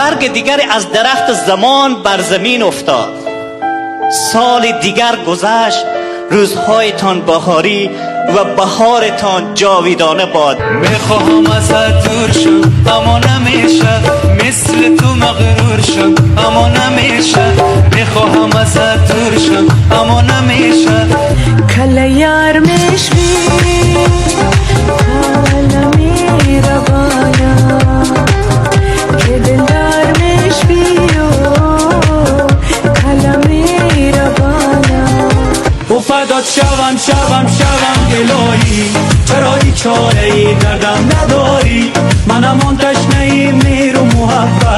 برگ دیگر از درخت زمان بر زمین افتاد. سال دیگر گذشت، روزهایتان بهاری و بهارتان جاویدانه باد. میخواهم ازت دور شم اما نمیشه، مثل تو مغرور شم اما نمیشه. میخواهم ازت دور شم اما نمیشه. کله یار میشوی کله میره بالا، که دلدار میشوی و کله میره بالا. و فدات شوم الهی، چرا هیچ چاره ای دردم نداری؟ منم آن تشنه ای مهر و محبت